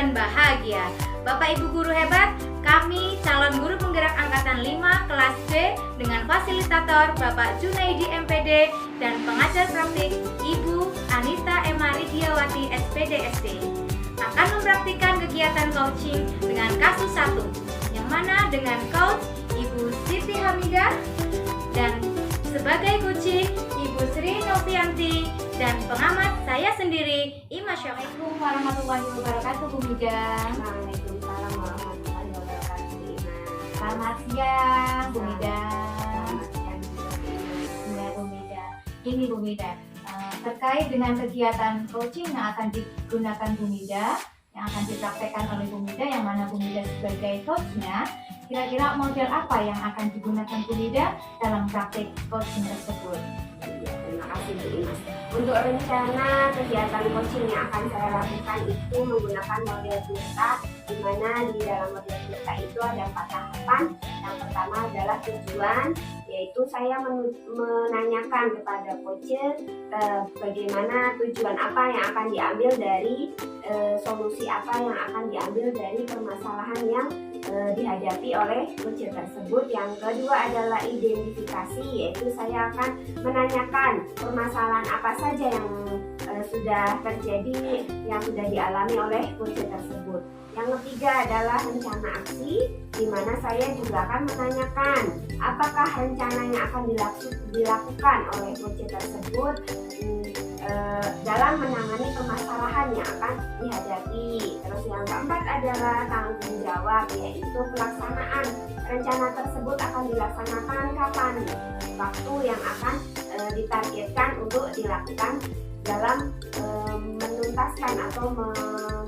dan bahagia. Bapak Ibu guru hebat, kami calon guru penggerak angkatan 5 kelas B dengan fasilitator Bapak Junaidi MPD dan pengajar praktik Ibu Anita Emma Ridiawati SPD SD akan mempraktikkan kegiatan coaching dengan kasus 1, yang mana dengan coach Ibu Siti Hamidah dan sebagai coaching Ibu Sri Novianti dan pengamat saya sendiri Ima Syafii. Assalamualaikum warahmatullahi wabarakatuh Bu Mida. Waalaikumsalam warahmatullahi wabarakatuh. Selamat siang Bu Mida. Selamat siang. Ya Bu Mida. Ini Bu Mida, terkait dengan kegiatan coaching yang akan digunakan Bu Mida, yang akan dipraktekkan oleh Bu Mida, yang mana Bu Mida sebagai coachnya, kira-kira model apa yang akan digunakan Bu Mida dalam praktek coaching tersebut? Ya, terima kasih Bu Imas. Untuk rencana kegiatan coaching yang akan saya lakukan itu menggunakan model PIRTA, di mana di dalam model PIRTA itu ada 4 tahapan. Yang pertama adalah tujuan, yaitu saya menanyakan kepada coach bagaimana tujuan apa yang akan diambil dari solusi apa yang akan diambil dari permasalahan yang dihadapi oleh coach tersebut. Yang kedua adalah identifikasi, yaitu saya akan menanyakan permasalahan apa saja yang sudah terjadi, yang sudah dialami oleh coach tersebut. Yang ketiga adalah rencana aksi, di mana saya juga akan menanyakan apakah rencana yang akan dilakukan oleh coach tersebut dalam menangani permasalahan yang akan dihadapi. Terus yang keempat adalah tanggung jawab, yaitu pelaksanaan rencana tersebut akan dilaksanakan kapan, waktu yang akan ditargetkan untuk dilakukan dalam menuntaskan atau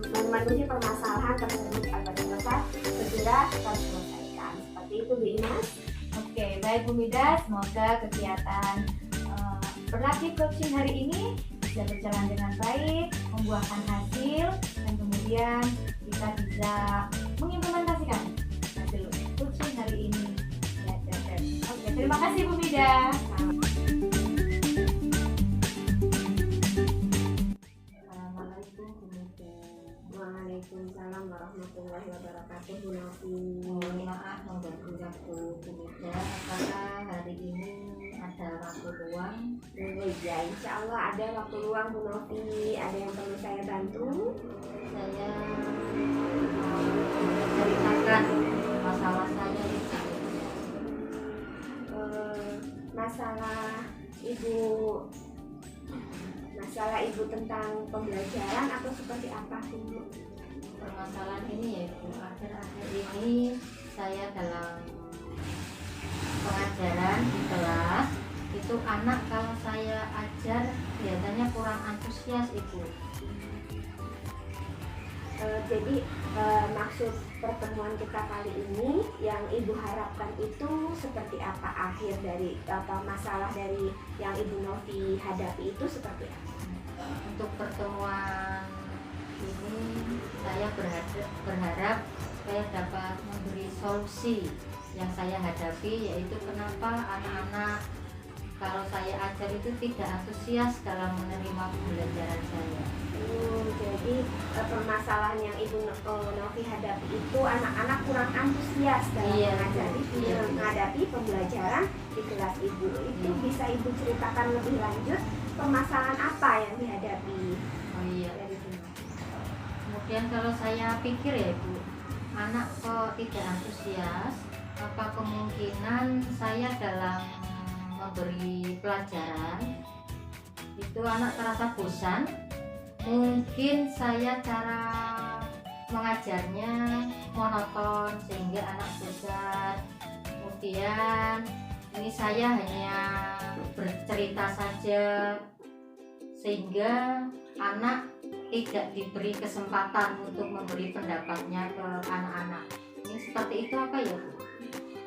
memenuhi permasalahan tersebut agar segera terselesaikan. Seperti itu Bu Imas. Oke, baik Bu Mida, semoga kegiatan praktik coaching hari ini bisa berjalan dengan baik, membuahkan hasil, dan kemudian kita bisa mengimplementasikan hasil coaching hari ini. Oke, terima kasih Bu Mida. Assalamualaikum Bu Mida. Waalaikumsalam warahmatullahi wabarakatuh Bu Novi. Mohon maaf mengganggu waktu Bu Mida. Apakah hari ini ada waktu luang? Ya, insya Allah ada waktu luang Bu Novi. Ada yang perlu saya bantu? Saya menceritakan masalah saya ini. Masalah ibu tentang pembelajaran atau seperti apa Bu? Permasalahan ini yaitu akhir-akhir ini saya dalam pengajaran di kelas itu anak kalau saya ajar biasanya kurang antusias Ibu. Jadi maksud pertemuan kita kali ini yang Ibu harapkan itu seperti apa, akhir dari masalah dari yang Ibu Novi hadapi itu seperti apa? Untuk pertemuan ini saya berharap saya dapat memberi solusi yang saya hadapi, yaitu kenapa anak-anak kalau saya ajar itu tidak antusias dalam menerima pembelajaran saya. Jadi permasalahan yang Ibu Novi hadapi itu anak-anak kurang antusias dalam menghadapi pembelajaran di kelas Ibu. Itu bisa Ibu ceritakan lebih lanjut permasalahan apa yang dihadapi? Oh iya. Kemudian kalau saya pikir ya Ibu, anak kok tidak antusias, apa kemungkinan saya dalam memberi pelajaran itu anak terasa bosan. Mungkin saya cara mengajarnya monoton sehingga anak bosan. Kemudian ini saya hanya bercerita saja sehingga anak tidak diberi kesempatan untuk memberi pendapatnya ke anak-anak. Ini seperti itu apa ya Bu?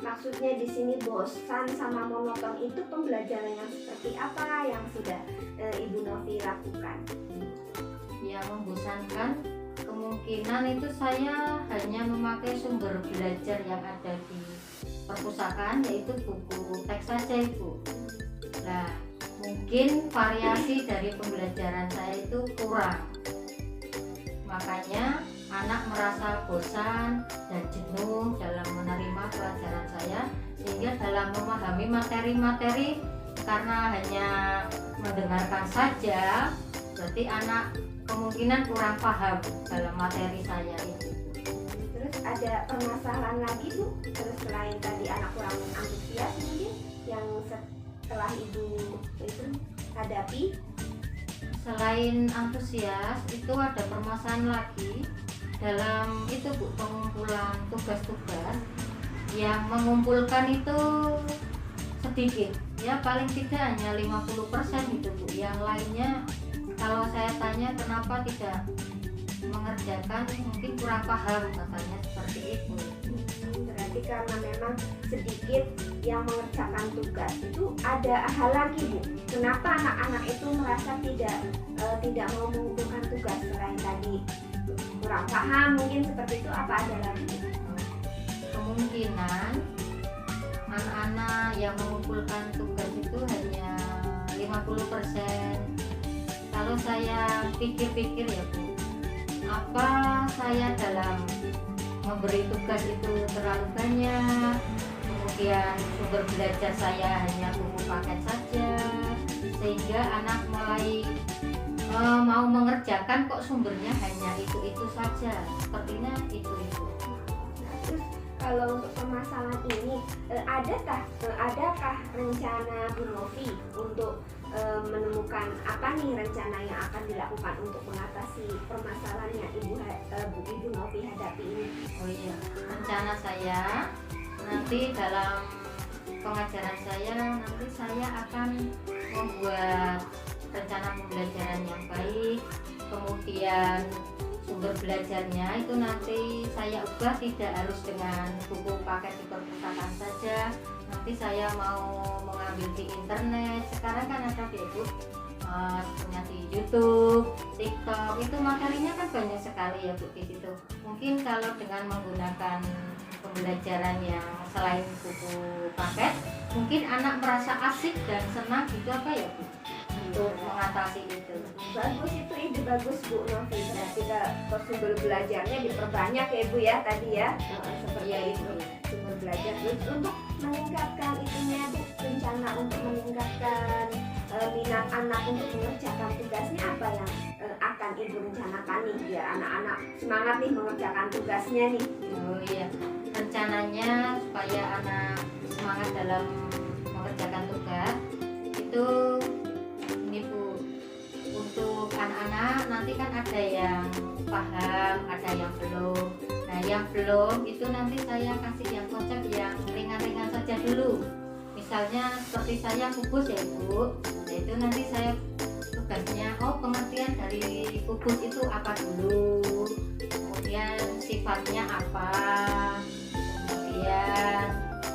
Maksudnya di sini bosan sama monoton itu pembelajaran yang seperti apa yang sudah Ibu Novi lakukan? Ya, membosankan kemungkinan itu saya hanya memakai sumber belajar yang ada di perpustakaan, yaitu buku teks saja Ibu. Nah, mungkin variasi dari pembelajaran saya itu kurang, makanya anak merasa bosan dan jenuh dalam menerima pelajaran saya, sehingga dalam memahami materi-materi karena hanya mendengarkan saja, berarti anak kemungkinan kurang paham dalam materi saya itu. Terus ada permasalahan lagi Bu, terus selain tadi anak kurang antusias mungkin yang setelah Ibu itu hadapi? Selain antusias, itu ada permasalahan lagi dalam itu Bu, pengumpulan tugas-tugas yang mengumpulkan itu sedikit ya, paling tidak hanya 50% gitu Bu. Yang lainnya kalau saya tanya kenapa tidak mengerjakan, mungkin kurang paham katanya, seperti itu. Berarti karena memang sedikit yang mengerjakan tugas. Itu ada hal lagi Bu, kenapa anak-anak itu merasa tidak mau mengumpulkan tugas selain tadi kurang paham mungkin seperti itu, apa ada lagi? Kemungkinan anak-anak yang mengumpulkan tugas itu hanya 50%. Kalau saya pikir-pikir ya Bu, apa saya dalam memberi tugas itu terlalu banyak, kemudian sumber belajar saya hanya buku paket saja, sehingga anak mulai mau mengerjakan kok sumbernya hanya itu saja, sepertinya itu. Nah, terus kalau untuk permasalahan ini adakah rencana Bu Novi untuk menemukan apa nih rencana yang akan dilakukan untuk mengatasi permasalahan yang Ibu Novi hadapi ini? Oh iya, rencana saya nanti dalam pengajaran saya nanti saya akan membuat rencana pembelajaran yang baik, kemudian sumber belajarnya itu nanti saya ubah, tidak harus dengan buku paket di perpustakaan saja. Nanti saya mau mengambil di internet, sekarang kan ada di punya di YouTube, TikTok, itu materinya kan banyak sekali ya Bu di situ. Mungkin kalau dengan menggunakan pembelajaran yang selain buku paket, mungkin anak merasa asik dan senang gitu apa ya Bu, untuk mengatasi itu. Bagus, itu ide bagus Bu Novi. Berarti sumber belajarnya diperbanyak ya Bu ya tadi ya, seperti Iya, itu sumber belajar. Terus untuk meningkatkan itunya Bu, rencana untuk meningkatkan minat anak untuk mengerjakan tugasnya apa yang akan Ibu rencanakan nih biar anak-anak semangat nih mengerjakan tugasnya nih? Oh iya, rencananya supaya anak semangat dalam mengerjakan tugas itu ini Bu, untuk anak-anak nanti kan ada yang paham, ada yang belum. Nah yang belum itu nanti saya kasih yang konsep yang ringan-ringan saja dulu. Misalnya seperti saya kubus ya Bu, nah itu nanti saya tugasnya pengertian dari kubus itu apa dulu, kemudian sifatnya apa, kemudian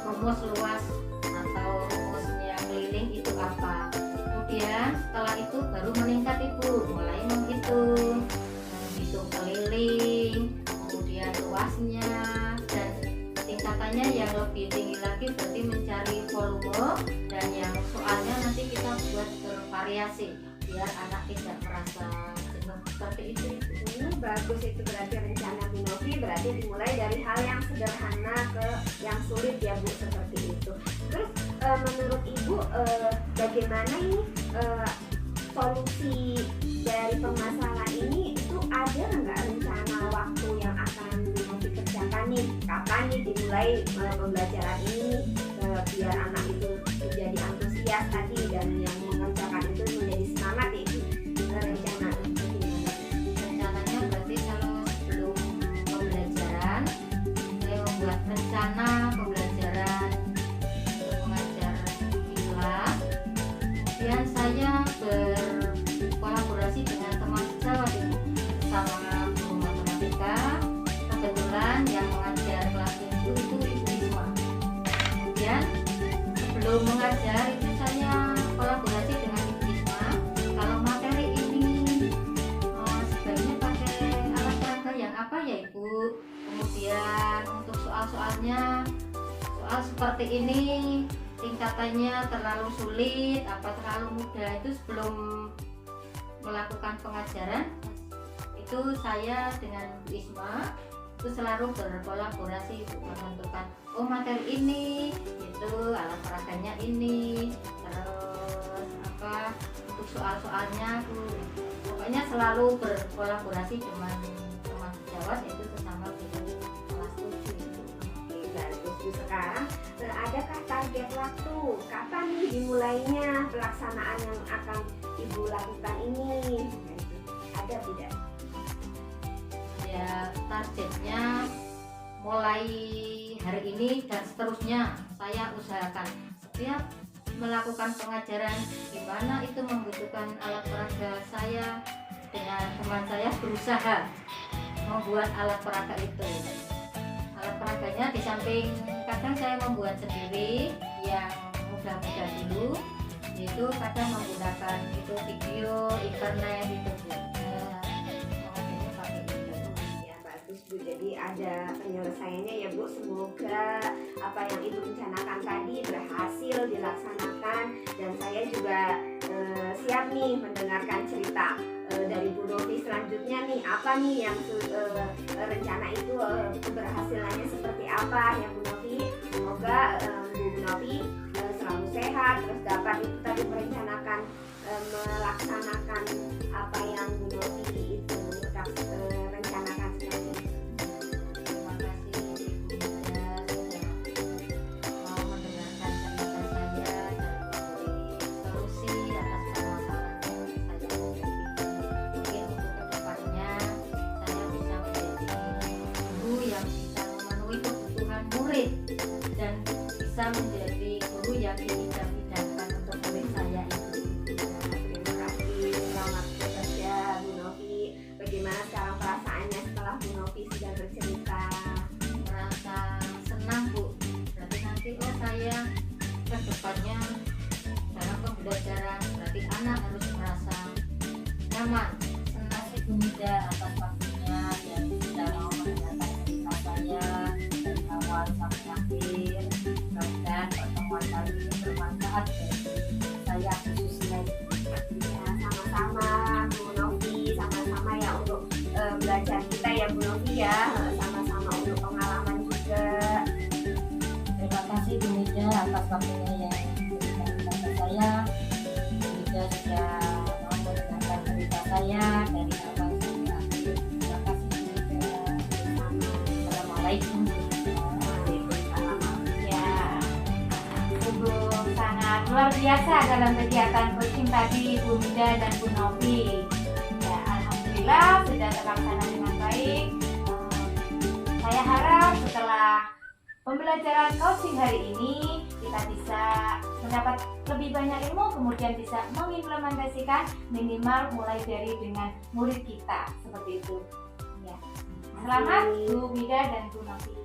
rumus luas atau rumusnya keliling itu apa. Kemudian setelah itu baru meningkat Ibu, mulai menghitung keliling, kemudian luasnya, dan tingkatannya yang lebih tinggi lagi berarti mencari volume, dan yang soalnya nanti kita buat bervariasi biar anak tidak merasa jenuh, seperti itu. Bagus, itu berarti rencana Bu Novi berarti dimulai dari hal yang sederhana ke yang sulit ya Bu, seperti itu. Terus menurut Ibu bagaimana ini solusi dari permasalahan ini, itu ada nggak rencana waktu yang akan Bu Novi kerjakan nih, kapan nih dimulai pembelajaran ini biar anak itu menjadi antusias tadi dan yang mengerjakan itu menjadi semangat ya Ibu, rencana Rencananya berarti kalau sebelum pembelajaran saya membuat rencana pembelajaran untuk mengajar di kelas, kemudian saya berkolaborasi dengan teman sejawat bersama guru matematika. Kebetulan yang mengajar kelas 7 itu Ibu Risma. Kemudian sebelum mengajar itu saya kolaborasi dengan Ibu Risma, kalau materi ini sebaiknya pakai alat peraga yang apa ya Ibu, kemudian untuk soal-soalnya, soal seperti ini tingkatannya terlalu sulit apa terlalu mudah, itu sebelum melakukan pengajaran itu saya dengan Bu Isma itu selalu berkolaborasi untuk menentukan materi ini, itu alat peraganya ini, terus apa untuk soal-soalnya pokoknya selalu berkolaborasi dengan teman sejawat, yaitu sesama guru kelas 7 itu. Oke, bagus Bu. Sekarang adakah target waktu? Kapan nih dimulainya pelaksanaan yang akan Ibu lakukan ini? Ada tidak? Ya, targetnya mulai hari ini dan seterusnya saya usahakan setiap melakukan pengajaran di mana itu membutuhkan alat peraga, saya dengan teman saya berusaha membuat alat peraga itu. Alat peraganya di samping kadang saya membuat sendiri yang mudah-mudah dulu, yaitu kadang menggunakan itu video, internet itu Bu. Mengajarnya pakai itu. Ya, bagus Bu. Jadi ada penyelesaiannya ya Bu. Semoga apa yang Ibu rencanakan tadi berhasil dilaksanakan, dan saya juga siap nih mendengarkan cerita dari Bu Novi selanjutnya nih, apa nih yang rencana itu keberhasilannya seperti apa ya Bu Novi. Semoga Bu Novi selalu sehat, terus dapat itu tadi merencanakan melaksanakan apa yang Bu Novi itu rencanakan seperti itu. Terima kasih Ibu Mada sudah mau mendengarkan cerita saya dan memberi solusi atas permasalahan yang saya hadapi. Mungkin untuk kedepannya saya bisa menjadi guru yang bisa memenuhi kebutuhan murid dan bisa menjadi guru yang diidam-idamkan untuk murid saya itu. Terima kasih, selamat bekerja Bu Novi. Bagaimana sekarang perasaannya setelah Bu Novi sudah bercerita? Merasa senang Bu, berarti nanti saya ke depannya dalam pembelajaran berarti anak harus merasa nyaman. Senang Ibu Mida atas waktunya yang sudah mau mendengarkan cerita saya dari awal sampai akhir. Mudah-mudahan pertemuan kali ini bermanfaat bagi saya khususnya. Ya, sama-sama Bu Novi, sama-sama ya untuk belajar kita ya Bu Novi ya, sama-sama untuk pengalaman juga. Terima kasih Bu Mida atas waktunya yang diberikan kepada saya. Bu Mida sudah mau mendengarkan cerita saya dari awal sampai akhir. Terima kasih Bu Mida. Assalamualaikum. Ya, sungguh sangat luar biasa dalam kegiatan coaching tadi Bu Mida dan Bu Novi. Ya, alhamdulillah sudah terlaksana dengan baik. Saya harap setelah pembelajaran coaching hari ini kita bisa mendapat lebih banyak ilmu, kemudian bisa mengimplementasikan minimal mulai dari dengan murid kita seperti itu. Ya. Selamat Bu Mida dan Bu Novi.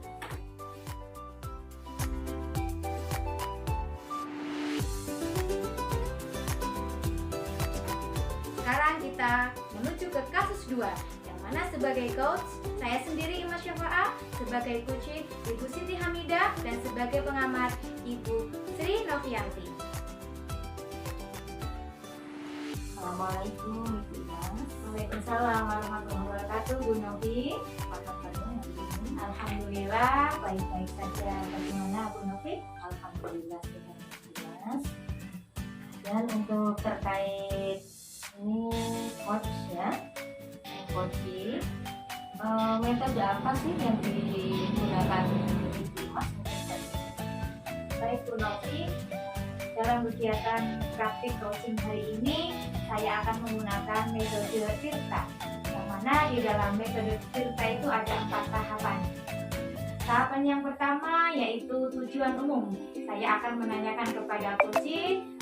Sekarang kita menuju ke kasus 2, yang mana sebagai coach saya sendiri Ima Syafa'a, sebagai coaching Ibu Siti Hamidah, dan sebagai pengamat Ibu Sri Novianti. Assalamualaikum Ibu Mas. Waalaikumsalam warahmatullahi wabarakatuh. Bu Novi, Apa kabarnya hari ini? alhamdulillah baik-baik saja. Bagaimana Bu Novi? Alhamdulillah sehat Bu Mas. Dan untuk terkait ini coach ya, coaching, metode apa sih yang digunakan Ibu Mas? Baik Bu Novi, dalam kegiatan praktik coaching hari ini saya akan menggunakan metode Tirta, yang mana di dalam metode Tirta itu ada 4 tahapan. Tahapan yang pertama yaitu tujuan umum. Saya akan menanyakan kepada coaching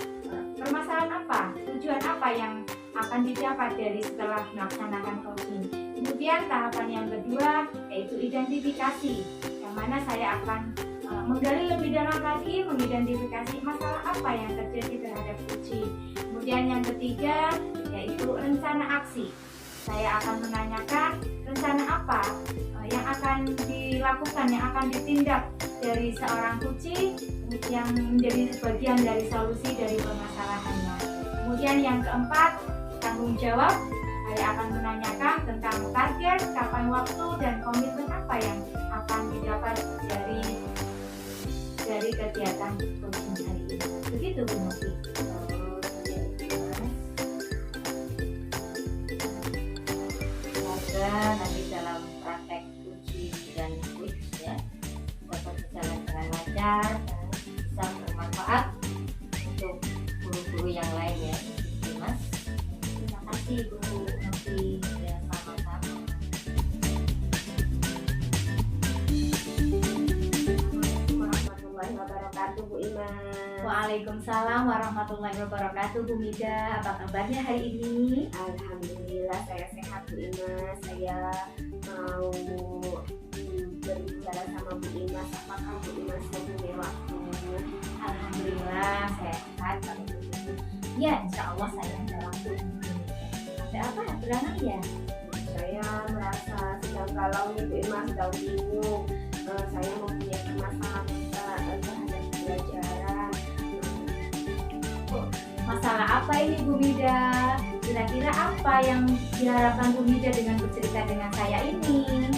permasalahan apa, tujuan apa yang akan didapat dari setelah melaksanakan coaching. Kemudian tahapan yang kedua yaitu identifikasi, yang mana saya akan menggali lebih dalam lagi, mengidentifikasi masalah apa yang terjadi terhadap coaching. Kemudian yang ketiga yaitu rencana aksi. Saya akan menanyakan rencana apa yang akan dilakukan, yang akan ditindak dari seorang coaching yang menjadi bagian dari solusi dari permasalahannya. Kemudian yang keempat, tanggung jawab. Saya akan menanyakan tentang target, kapan waktu, dan komitmen apa yang akan didapat dari kegiatan coaching hari ini. Begitu Bu Novi. Semoga nanti dalam praktek uji dan quiz ya dapat berjalan dengan lancar dan bisa bermanfaat untuk guru-guru yang lain ya, Mas. Terima kasih Bu Novi. Ya, sama-sama. Warahmatullahi wabarakatuh, Bu Imas. Waalaikumsalam warahmatullahi wabarakatuh. Bu Mida, apa kabarnya hari ini? Alhamdulillah saya sehat, Bu Imas. Saya mau berbicara sama Bu Imas. Apakah Bu Imas mempunyai waktu? Alhamdulillah sehat. Ya, insya Allah saya ada waktu. Ada apa? Berangan ya? Saya merasa sedang galau nih, Bu Imas, sedang bingung. Saya mempunyai permasalahan terhadap pembelajaran. Masalah apa ini Bu Mida? Kira-kira apa yang diharapkan Bu Mida dengan bercerita dengan saya ini?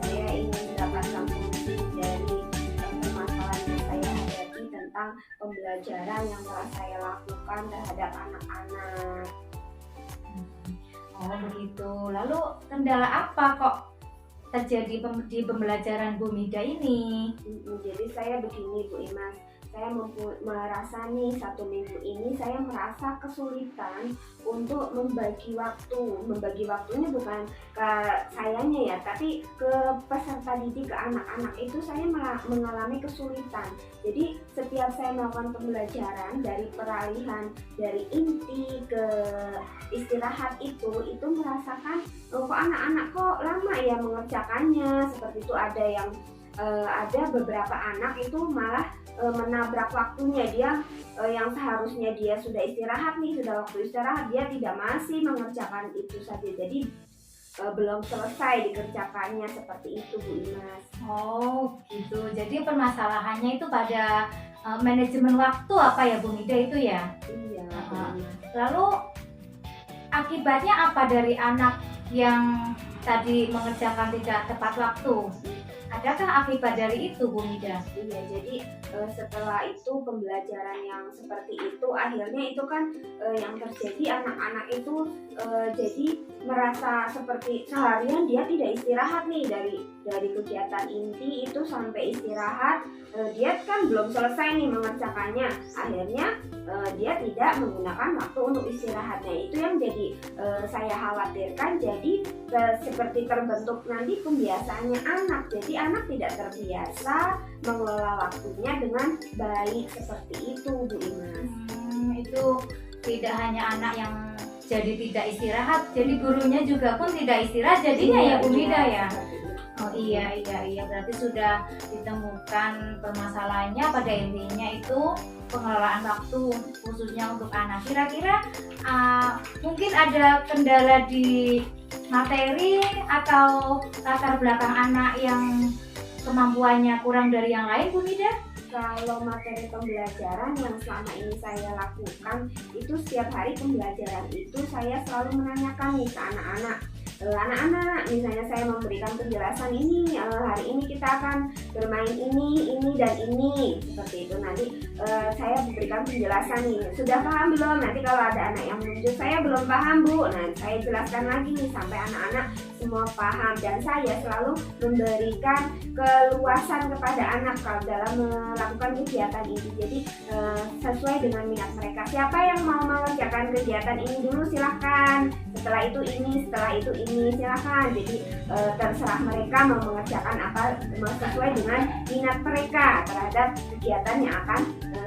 Saya ingin mendapatkan solusi dari permasalahan yang saya hadapi tentang pembelajaran yang telah saya lakukan terhadap anak-anak. Oh begitu. Lalu kendala apa kok terjadi di pembelajaran Bu Mida ini? Jadi saya begini, Bu Imas, saya merasa nih 1 minggu ini saya merasa kesulitan untuk membagi waktu. Membagi waktunya bukan ke sayanya ya, tapi ke peserta didik, ke anak-anak itu saya mengalami kesulitan. Jadi setiap saya melakukan pembelajaran dari peralihan dari inti ke istirahat itu merasakan kok anak-anak kok lama ya mengerjakannya. Seperti itu ada beberapa anak itu malah menabrak waktunya. Dia yang seharusnya dia sudah istirahat nih, sudah waktu istirahat, dia masih mengerjakan itu saja. Jadi belum selesai dikerjakannya, seperti itu Bu Imas. Oh gitu. Jadi permasalahannya itu pada manajemen waktu apa ya Bu Mida itu ya? Iya. Lalu akibatnya apa dari anak yang tadi mengerjakan tidak tepat waktu? Adakah akibat dari itu Bu Mida? Iya, jadi setelah itu pembelajaran yang seperti itu akhirnya itu kan yang terjadi anak-anak itu jadi merasa seperti seharian dia tidak istirahat nih, dari kegiatan inti itu sampai istirahat dia kan belum selesai nih mengerjakannya. Akhirnya dia tidak menggunakan waktu untuk istirahatnya. Itu yang jadi saya khawatirkan, jadi seperti terbentuk nanti kebiasaannya anak. Jadi anak tidak terbiasa mengelola waktunya dengan baik, seperti itu Bu Imas. Itu tidak hanya anak yang jadi tidak istirahat, jadi gurunya juga pun tidak istirahat jadinya ya Bu Mida ya. Oh iya, berarti sudah ditemukan permasalahannya. Pada intinya itu pengelolaan waktu khususnya untuk anak. Kira-kira mungkin ada kendala di materi atau latar belakang anak yang kemampuannya kurang dari yang lain Bu Mida? Kalau materi pembelajaran yang selama ini saya lakukan itu setiap hari pembelajaran itu saya selalu menanyakan nih ke anak-anak. Anak-anak, misalnya saya memberikan penjelasan ini, hari ini kita akan bermain ini dan ini, seperti itu. Nanti saya berikan penjelasan nih, sudah paham belum? Nanti kalau ada anak yang muncul, saya belum paham Bu, nah saya jelaskan lagi nih sampai anak-anak semua paham. Dan saya selalu memberikan keluasan kepada anak kalau dalam melakukan kegiatan ini. Jadi sesuai dengan minat mereka. Siapa yang mau mengerjakan kegiatan ini dulu silahkan. Setelah itu ini, silahkan. Jadi terserah mereka mau mengerjakan apa sesuai dengan minat mereka terhadap kegiatan yang akan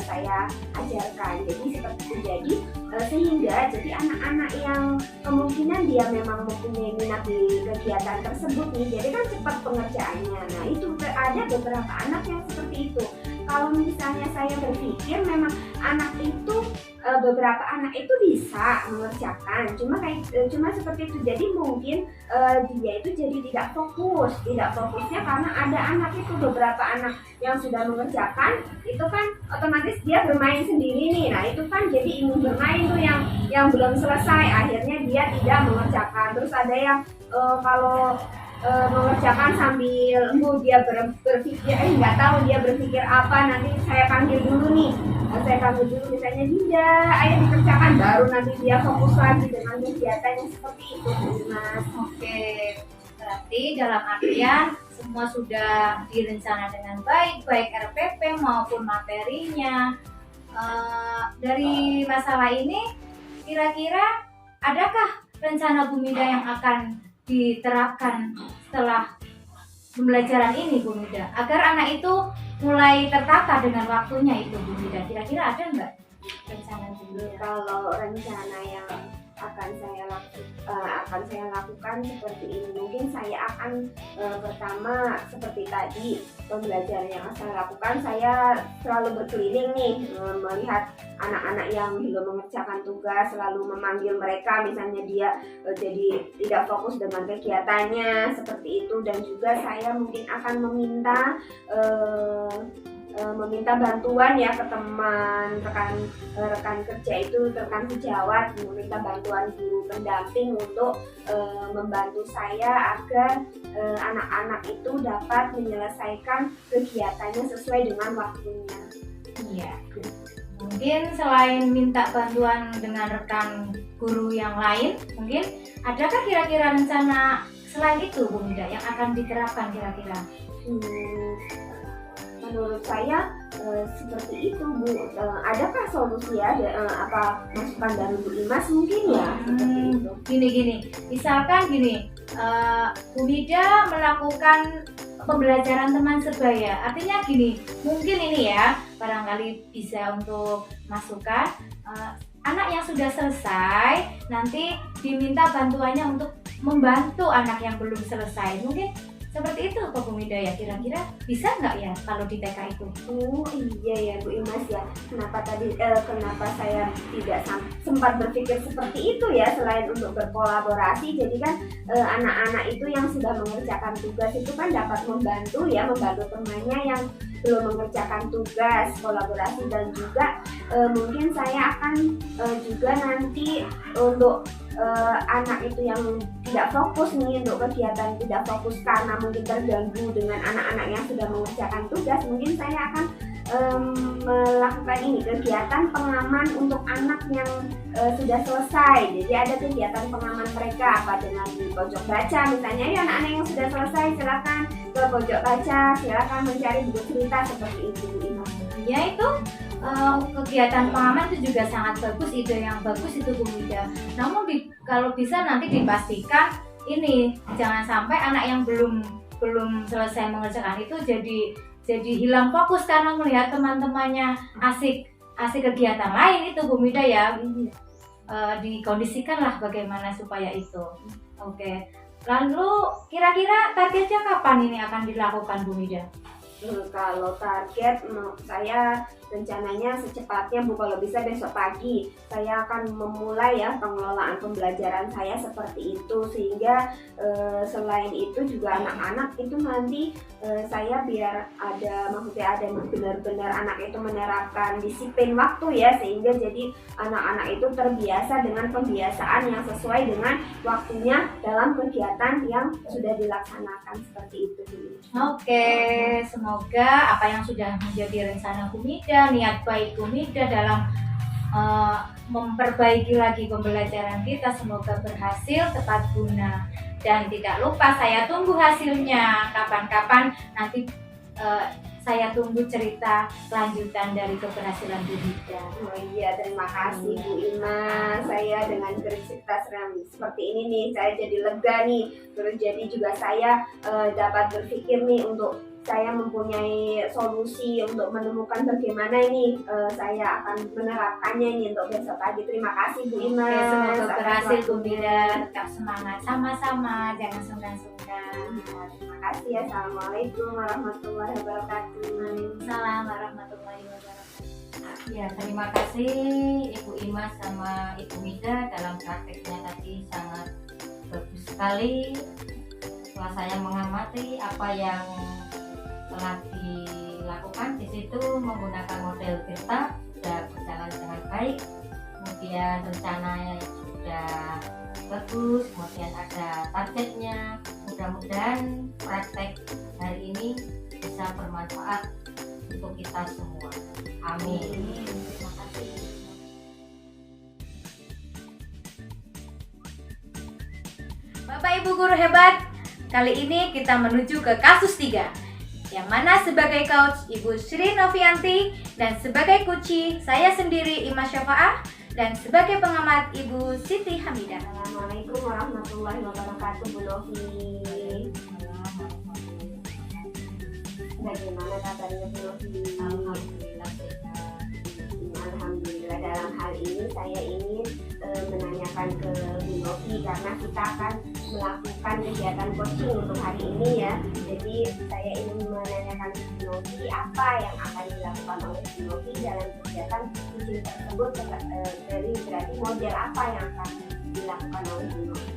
saya ajarkan. Jadi seperti itu. Jadi sehingga jadi anak-anak yang kemungkinan dia memang mempunyai minat di kegiatan tersebut nih, jadi kan cepat pengerjaannya. Nah itu ada beberapa anak yang seperti itu. kalau misalnya saya berpikir memang anak itu beberapa anak itu bisa mengerjakan, cuma seperti itu. Jadi mungkin dia itu jadi tidak fokusnya karena ada anak itu, beberapa anak yang sudah mengerjakan itu kan otomatis dia bermain sendiri nih. Nah itu kan jadi ingin bermain tuh yang belum selesai, akhirnya dia tidak mengerjakan. Terus ada yang kalau mengerjakan sambil dia berpikir nggak tahu dia berpikir apa, nanti saya panggil dulu misalnya Dinda, ayo dikerjakan, baru nanti dia fokus lagi dengan kegiatannya seperti itu Mas. Oke, berarti dalam artian semua sudah direncana dengan baik RPP maupun materinya. Dari masalah ini kira-kira adakah rencana Bu Mida yang akan diterapkan setelah pembelajaran ini Bu Mida, agar anak itu mulai tertata dengan waktunya itu Bu Mida? Kira-kira ada nggak rencana Bu Mida? Kalau rencana yang akan saya lakukan seperti ini, mungkin saya akan pertama seperti tadi pembelajaran yang saya lakukan, saya selalu berkeliling nih, melihat anak-anak yang belum mengerjakan tugas, selalu memanggil mereka, misalnya dia jadi tidak fokus dengan kegiatannya seperti itu. Dan juga saya mungkin akan meminta bantuan ya ke teman, rekan kerja itu, rekan sejawat, meminta bantuan guru pendamping untuk membantu saya agar anak-anak itu dapat menyelesaikan kegiatannya sesuai dengan waktunya. Iya. Mungkin selain minta bantuan dengan rekan guru yang lain, mungkin adakah kira-kira rencana selain itu Bu Mida yang akan diterapkan kira-kira? Menurut saya seperti itu Bu. Adakah solusi ya? Apa masukan dari Bu Imas mungkin ya? Seperti itu. Gini, misalkan gini, Bu Mida melakukan pembelajaran teman sebaya. Artinya gini, mungkin ini ya barangkali bisa untuk masukan, anak yang sudah selesai nanti diminta bantuannya untuk membantu anak yang belum selesai. Mungkin seperti itu Kak Bu Mida ya, kira-kira bisa nggak ya kalau di TK itu? Oh iya ya Bu Imas ya, kenapa saya tidak sempat berpikir seperti itu ya, selain untuk berkolaborasi. Jadi kan anak-anak itu yang sudah mengerjakan tugas itu kan dapat membantu temannya yang belum mengerjakan tugas, kolaborasi. Dan juga mungkin saya akan juga nanti untuk anak itu yang tidak fokus nih untuk kegiatan, tidak fokus karena mungkin terganggu dengan anak-anak yang sudah mengerjakan tugas, mungkin saya akan melakukan ini kegiatan pengaman untuk anak yang sudah selesai. Jadi ada kegiatan pengaman mereka apa dengan di pojok baca, misalnya ya anak-anak yang sudah selesai silakan ke pojok baca, silakan mencari buku cerita, seperti itu. Ya itu kegiatan pengaman itu juga sangat bagus, ide yang bagus itu Bu Mida. Namun kalau bisa nanti dipastikan ini jangan sampai anak yang belum selesai mengerjakan itu jadi hilang fokus karena melihat teman-temannya asik kegiatan lain itu Bu Mida ya. Dikondisikanlah bagaimana supaya itu. Oke. Lalu kira-kira targetnya kapan ini akan dilakukan Bu Mida? Kalau target saya rencananya secepatnya Bu, kalau bisa besok pagi saya akan memulai ya pengelolaan pembelajaran saya seperti itu, sehingga selain itu juga anak-anak itu nanti saya biar ada benar-benar anak itu menerapkan disiplin waktu ya, sehingga jadi anak-anak itu terbiasa dengan pembiasaan yang sesuai dengan waktunya dalam kegiatan yang sudah dilaksanakan seperti itu. Oke, semoga apa yang sudah menjadi rencana Bu Mida, niat baik Bu Mida dalam memperbaiki lagi pembelajaran kita, semoga berhasil, tepat guna. Dan tidak lupa saya tunggu hasilnya kapan-kapan nanti, saya tunggu cerita lanjutan dari keberhasilan Bu Mida. Oh iya, terima kasih Bu Ima. Saya dengan cerita seperti ini nih, saya jadi lega nih. Terus jadi juga saya dapat berpikir nih untuk saya mempunyai solusi untuk menemukan bagaimana ini saya akan menerapkannya ini untuk besok pagi. Terima kasih Bu Imas. Oke, semoga atas berhasil Bu waktunya. Mida. Tetap semangat sama-sama, jangan sungkan-sungkan. Terima kasih ya. Assalamualaikum warahmatullahi wabarakatuh. Waalaikumsalam warahmatullahi wabarakatuh. Ya, terima kasih Ibu Imas sama Ibu Mida dalam prakteknya tadi sangat bagus sekali. Setelah saya mengamati apa yang telah dilakukan di situ menggunakan model Delta sudah berjalan dengan baik, kemudian rencananya sudah bagus, kemudian ada targetnya. Mudah-mudahan praktek hari ini bisa bermanfaat untuk kita semua. Amin. Terima kasih. Bapak Ibu guru hebat, kali ini kita menuju ke kasus 3, yang mana sebagai coach Ibu Sri Novianti dan sebagai coach saya sendiri Imas Syafa'ah dan sebagai pengamat Ibu Siti Hamidah. Assalamualaikum warahmatullahi wabarakatuh Bu Novi. Bagaimana kabarnya Bu Novi? Alhamdulillah sehat. Alhamdulillah. Dalam hal ini saya ingin menanyakan ke Bu Novi karena kita akan melakukan kegiatan coaching untuk hari ini ya. Jadi saya ingin menanyakan ke Bu Novi apa yang akan dilakukan oleh Bu Novi dalam kegiatan coaching tersebut. Dari berarti model apa yang akan dilakukan oleh Bu Novi?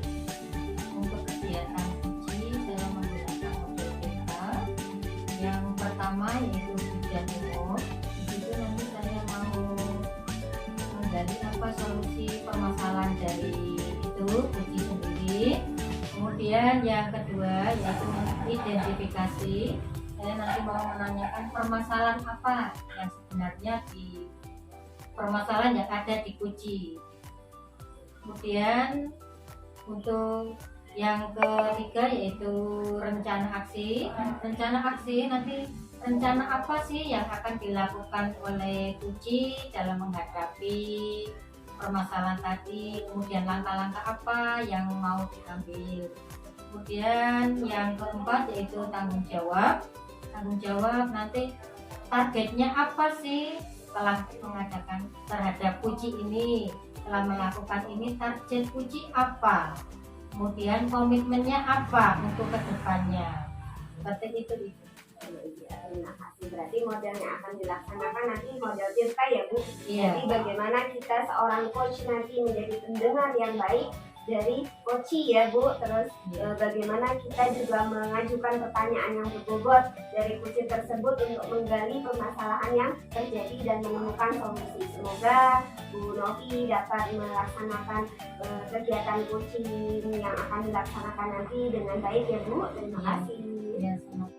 Untuk kegiatan uji saya menggunakan model Delta. Yang pertama yaitu ujian umum. Di situ nanti saya mau menggali apa solusi permasalahan dari itu uji sendiri. Kemudian yang kedua yaitu identifikasi. Saya nanti mau menanyakan permasalahan apa yang sebenarnya di permasalahan yang ada di uji. Kemudian untuk yang ketiga yaitu rencana aksi. Rencana aksi nanti rencana apa sih yang akan dilakukan oleh uji dalam menghadapi permasalahan tadi, kemudian langkah-langkah apa yang mau diambil. Kemudian yang keempat yaitu tanggung jawab. Tanggung jawab nanti targetnya apa sih setelah mengadakan terhadap uji ini, setelah melakukan ini target uji apa, kemudian komitmennya apa untuk kedepannya. Seperti itu. Ya, terima kasih. Berarti model yang akan dilaksanakan nanti model Delta ya Bu. Iya. Jadi bagaimana kita seorang coach nanti menjadi pendengar yang baik dari coachee ya Bu. Terus bagaimana kita juga mengajukan pertanyaan yang berbobot dari coachee tersebut untuk menggali permasalahan yang terjadi dan menemukan solusi. Semoga Bu Novi dapat melaksanakan kegiatan coaching yang akan dilaksanakan nanti dengan baik ya Bu. Terima Iya. kasih. Ya, semoga.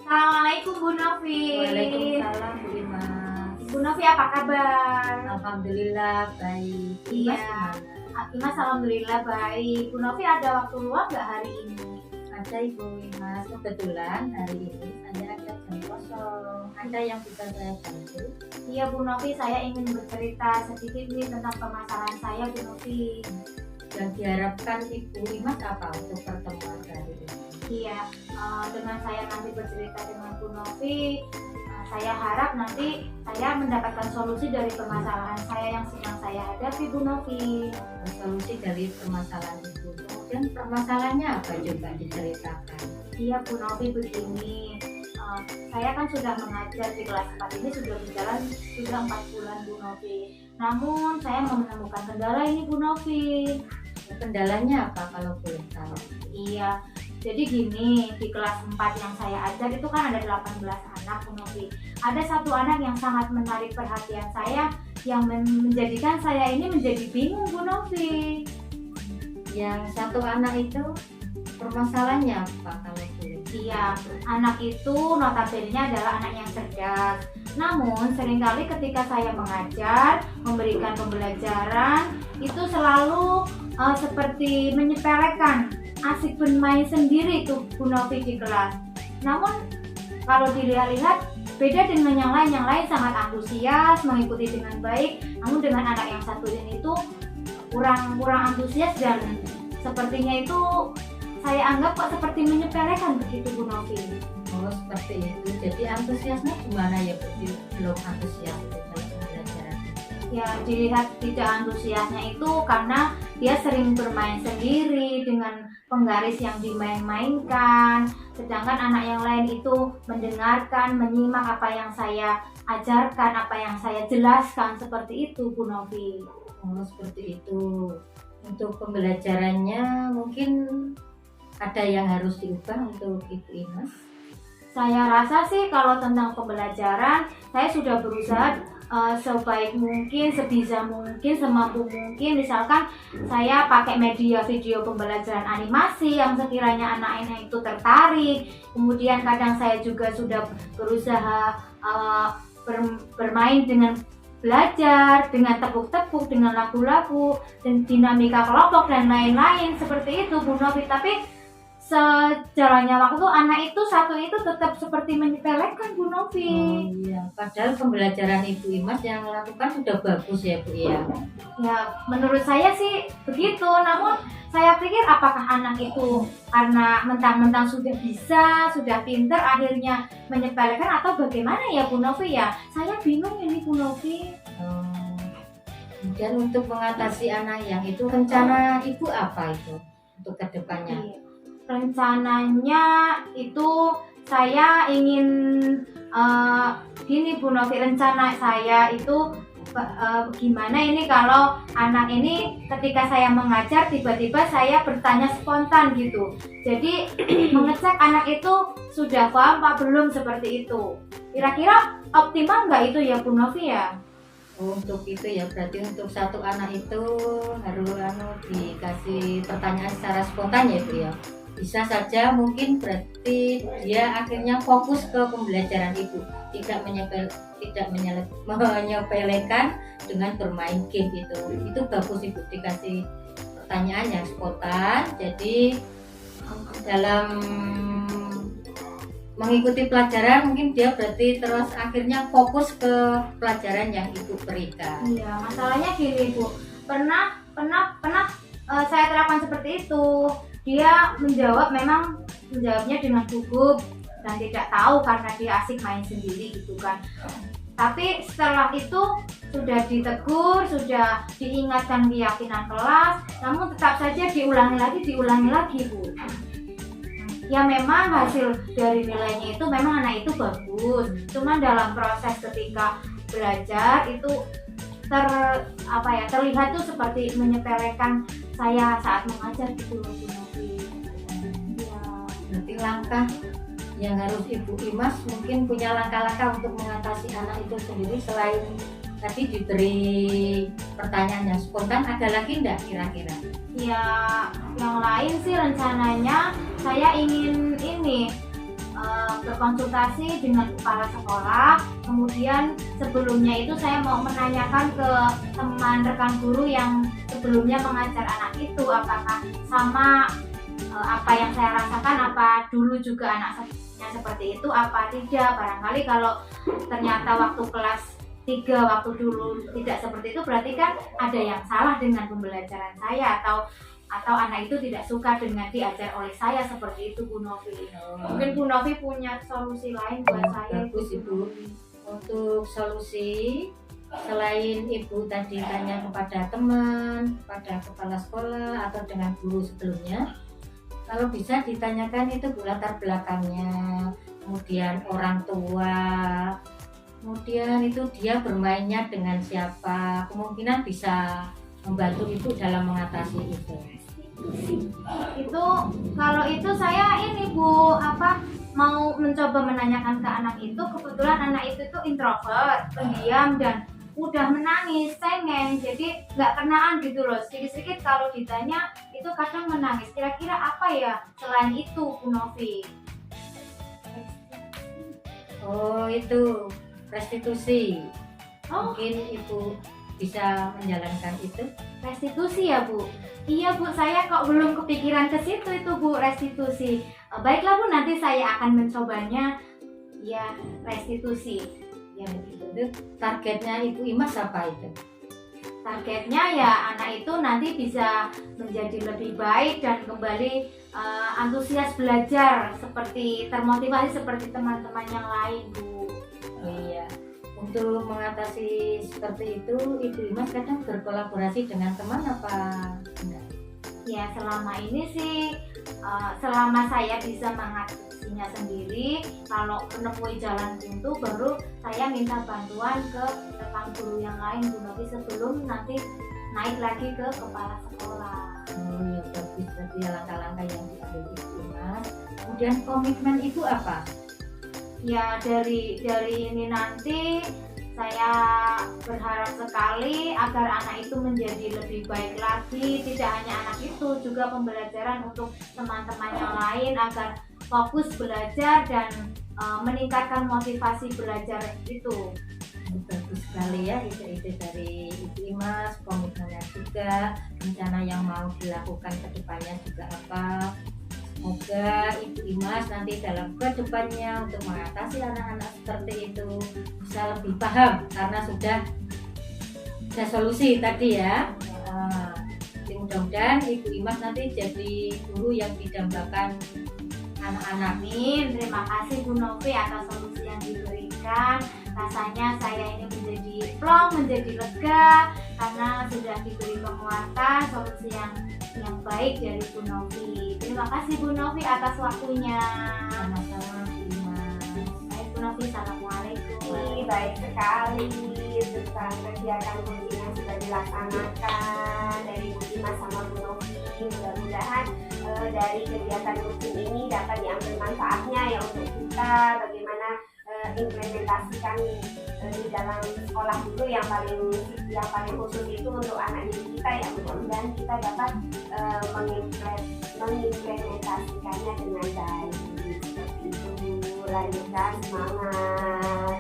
Assalamualaikum Bu Novi. Waalaikumsalam Bu Imas. Bu Novi apa kabar? Alhamdulillah baik. Iya. Imas gimana? Imas alhamdulillah baik. Bu Novi ada waktu luang nggak hari ini? Ada Ibu Imas, kebetulan hari ini saya ada jam kosong. Ada yang bisa saya bantu? Iya Bu Novi, saya ingin bercerita sedikit nih tentang permasalahan saya Bu Novi. Yang diharapkan Ibu Imas apa untuk pertemuan kali ini? Iya, dengan saya nanti bercerita dengan Bu Novi, saya harap nanti saya mendapatkan solusi dari permasalahan saya yang sedang saya hadapi Bu Novi. Solusi dari permasalahan itu. Kemudian permasalahannya apa juga diceritakan? Iya Bu Novi, begini, saya kan sudah mengajar di kelas 4 ini sudah berjalan sudah 4 bulan Bu Novi. Namun saya menemukan kendala ini Bu Novi. Kendalanya apa kalau boleh tahu? Iya, jadi gini, di kelas 4 yang saya ajar itu kan ada 18 anak Bu Novi. Ada satu anak yang sangat menarik perhatian saya, yang menjadikan saya ini menjadi bingung Bu Novi. Yang satu anak itu permasalahannya apa kalau boleh? Iya, anak itu notabene adalah anak yang cerdas. Namun seringkali ketika saya mengajar, memberikan pembelajaran, itu selalu seperti menyepelekan, asik bermain sendiri tuh Bu Novi di kelas. Namun kalau dilihat-lihat beda dengan yang lain sangat antusias, mengikuti dengan baik. Namun dengan anak yang satu ini tuh kurang antusias dan sepertinya itu saya anggap kok seperti menyepelekan begitu Bu Novi. Oh seperti itu. Jadi antusiasnya gimana ya Bu? Belum antusias itu dalam pembelajaran. Ya dilihat tidak antusiasnya itu karena dia sering bermain sendiri dengan penggaris yang dimain-mainkan, sedangkan anak yang lain itu mendengarkan, menyimak apa yang saya ajarkan, apa yang saya jelaskan, seperti itu Bu Novi. Oh seperti itu. Untuk pembelajarannya mungkin ada yang harus diubah untuk Ibu Imas. Saya rasa sih kalau tentang pembelajaran saya sudah berusaha sebaik mungkin, sebisa mungkin, semampu mungkin. Misalkan saya pakai media video pembelajaran animasi yang sekiranya anak-anak itu tertarik. Kemudian kadang saya juga sudah berusaha bermain dengan belajar, dengan tepuk-tepuk, dengan lagu-lagu, dan dinamika kelompok dan lain-lain seperti itu Bu Novi. Tapi sejalannya waktu anak itu satu itu tetap seperti menyepelekan Bu Novi. Oh iya, padahal pembelajaran Ibu Imas yang lakukan sudah bagus ya Bu ya. Ya menurut saya sih begitu, namun saya pikir apakah anak itu karena mentang-mentang sudah bisa, sudah pinter akhirnya menyepelekan atau bagaimana ya Bu Novi ya? Saya bingung ini Bu Novi. Kemudian untuk mengatasi anak yang itu rencana Ibu apa itu untuk kedepannya? Rencananya itu saya ingin gini Bu Novi, rencana saya itu gimana ini kalau anak ini ketika saya mengajar tiba-tiba saya bertanya spontan gitu. Jadi mengecek anak itu sudah paham apa belum seperti itu. Kira-kira optimal nggak itu ya Bu Novi ya? Untuk itu ya berarti untuk satu anak itu harus dikasih pertanyaan secara spontan ya Bu ya. Bisa saja mungkin berarti dia akhirnya fokus ke pembelajaran Ibu, tidak menyepelekan dengan bermain game itu bagus Ibu, dikasih pertanyaan yang spontan. Jadi dalam mengikuti pelajaran mungkin dia berarti terus akhirnya fokus ke pelajaran yang Ibu berikan. Iya, masalahnya gini Bu, pernah saya terapkan seperti itu. Dia menjawabnya dengan gugup dan tidak tahu karena dia asik main sendiri gitu kan. Tapi setelah itu sudah ditegur, sudah diingatkan keyakinan kelas, namun tetap saja diulangi lagi Bu. Ya memang hasil dari nilainya itu memang anak itu bagus, cuman dalam proses ketika belajar itu terlihat tuh seperti menyepelekan saya saat mengajar gitu loh Bu Novi. Ya. Berarti langkah yang harus Ibu Imas mungkin punya langkah-langkah untuk mengatasi anak itu sendiri selain tadi diberi pertanyaan yang spontan, ada lagi enggak kira-kira? Ya yang lain sih rencananya saya ingin berkonsultasi dengan kepala sekolah. Kemudian sebelumnya itu saya mau menanyakan ke teman rekan guru yang sebelumnya mengajar anak itu apakah sama apa yang saya rasakan, apa dulu juga anaknya seperti itu apa tidak. Barangkali kalau ternyata waktu kelas 3 waktu dulu tidak seperti itu, berarti kan ada yang salah dengan pembelajaran saya atau anak itu tidak suka dengan diajar oleh saya seperti itu Bu Novi. Mungkin Bu Novi punya solusi lain buat saya. Bagus Ibu. Untuk solusi selain Ibu tadi tanya kepada teman, kepada kepala sekolah atau dengan guru sebelumnya, kalau bisa ditanyakan itu latar belakangnya, kemudian orang tua, kemudian itu dia bermainnya dengan siapa, kemungkinan bisa membantu Ibu dalam mengatasi itu. Itu kalau itu saya Bu mau mencoba menanyakan ke anak itu. Kebetulan anak itu tuh introvert, pendiam dan udah menangis, cengeng, jadi nggak kenaan gitu loh. Sedikit-sedikit kalau ditanya itu kadang menangis. Kira-kira apa ya selain itu Bu Novi? Oh itu restitusi. Oh. Mungkin Ibu bisa menjalankan itu. Restitusi ya Bu? Iya Bu, saya kok belum kepikiran ke situ itu Bu, restitusi. Baiklah Bu, nanti saya akan mencobanya. Ya, restitusi. Ya begitu. Targetnya Ibu Imas apa itu? targetnya ya anak itu nanti bisa menjadi lebih baik dan kembali antusias belajar, seperti termotivasi seperti teman-teman yang lain, Bu. Iya. Untuk mengatasi seperti itu, Ibu Imas kadang berkolaborasi dengan teman apa enggak? Ya selama ini sih, selama saya bisa mengatasinya sendiri, kalau menemui jalan buntu baru saya minta bantuan ke rekan guru yang lain, Bu Novi, sebelum nanti naik lagi ke kepala sekolah. Oh ya, bagus, berarti langkah-langkah yang diambil Ibu Imas. Kemudian komitmen Ibu apa? Ya dari ini nanti saya berharap sekali agar anak itu menjadi lebih baik lagi. Tidak hanya anak itu, juga pembelajaran untuk teman-teman yang lain agar fokus belajar dan meningkatkan motivasi belajar itu. Bagus sekali ya ide-ide dari Ibu Imas, komitmennya juga, rencana yang mau dilakukan ke depannya juga apa. Semoga Ibu Imas nanti dalam kedepannya untuk mengatasi anak-anak seperti itu bisa lebih paham karena sudah ada solusi tadi ya. Mudah-mudahan Ibu Imas nanti jadi guru yang didambakan anak-anak. Amin. Terima kasih Bu Novi atas solusi yang diberikan. Rasanya saya ini menjadi plong, menjadi lega karena sudah diberi penguatan solusi yang baik dari Bu Novi. Terima kasih Bu Novi atas waktunya. Sama-sama Bu Imas. Baik Bu Novi, assalamualaikum. Baik sekali tentang kegiatan rutin yang sudah dilaksanakan dari Bu Imas sama Bu Novi. Mudah-mudahan dari kegiatan rutin ini dapat diambil manfaatnya ya untuk kita, bagaimana implementasikan di dalam sekolah dulu yang paling khusus itu untuk anak didik kita ya. Mudah-mudahan kita dapat mengimplementasikannya dengan baik. Seperti itu, lanjutkan semangat.